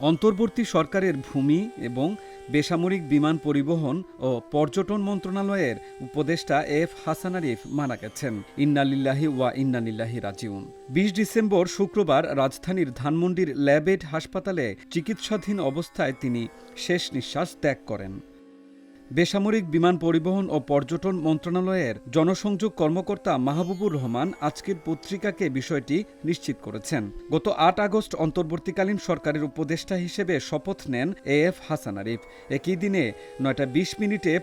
অন্তর্বর্তী সরকারের ভূমি এবং বেসামরিক বিমান পরিবহন ও পর্যটন মন্ত্রণালয়ের উপদেষ্টা এফ হাসান আরিফ মারা গেছেন। ইন্না লিল্লাহি ওয়া ইন্না ইলাইহি রাজিউন। ২০ ডিসেম্বর শুক্রবার রাজধানীর ধানমন্ডির ল্যাবেড হাসপাতালে চিকিৎসাধীন অবস্থায় তিনি শেষ নিঃশ্বাস ত্যাগ করেন। বেসামরিক বিমান পরিবহন ও পর্যটন মন্ত্রণালয়ের জনসংযোগ কর্মকর্তা মাহবুবুর রহমান আজকের পত্রিকাকে বিষয়টি নিশ্চিত করেছেন। গত ৮ আগস্ট অন্তর্বর্তীকালীন সরকারের উপদেষ্টা হিসেবে শপথ নেন এএফ হাসান আরিফ। একই দিনে ৯টা ২০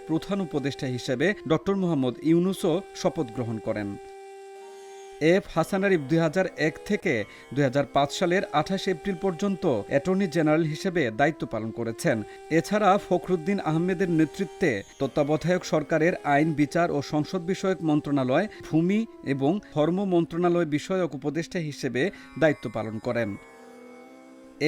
প্রধান উপদেষ্টা হিসেবে ড. মোহাম্মদ ইউনূসও শপথ গ্রহণ করেন। এফ হাসান আরিফ ২০০১ থেকে ২০০৫ সালের ২৮ এপ্রিল পর্যন্ত অ্যাটর্নি জেনারেল হিসেবে দায়িত্ব পালন করেছেন। এছাড়া ফখরুদ্দিন আহমেদের নেতৃত্বে তত্ত্বাবধায়ক সরকারের আইন, বিচার ও সংসদ বিষয়ক মন্ত্রণালয়, ভূমি এবং ধর্ম মন্ত্রণালয় বিষয়ক উপদেষ্টা হিসেবে দায়িত্ব পালন করেন।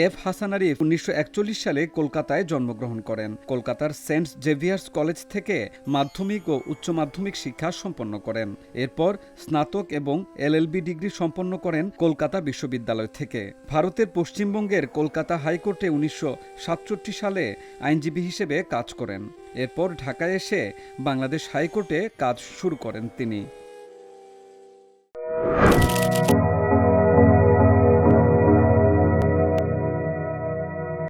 এফ হাসান আরিফ ১৯৪১ সালে কলকাতায় জন্মগ্রহণ করেন। কলকাতার সেন্ট জেভিয়ার্স কলেজ থেকে মাধ্যমিক ও উচ্চ মাধ্যমিক শিক্ষা সম্পন্ন করেন। এরপর স্নাতক এবং এলএলবি ডিগ্রি সম্পন্ন করেন কলকাতা বিশ্ববিদ্যালয় থেকে। ভারতের পশ্চিমবঙ্গের কলকাতা হাইকোর্টে ১৯৬৭ সালে আইনজীবী হিসেবে কাজ করেন। এরপর ঢাকায় এসে বাংলাদেশ হাইকোর্টে কাজ শুরু করেন তিনি।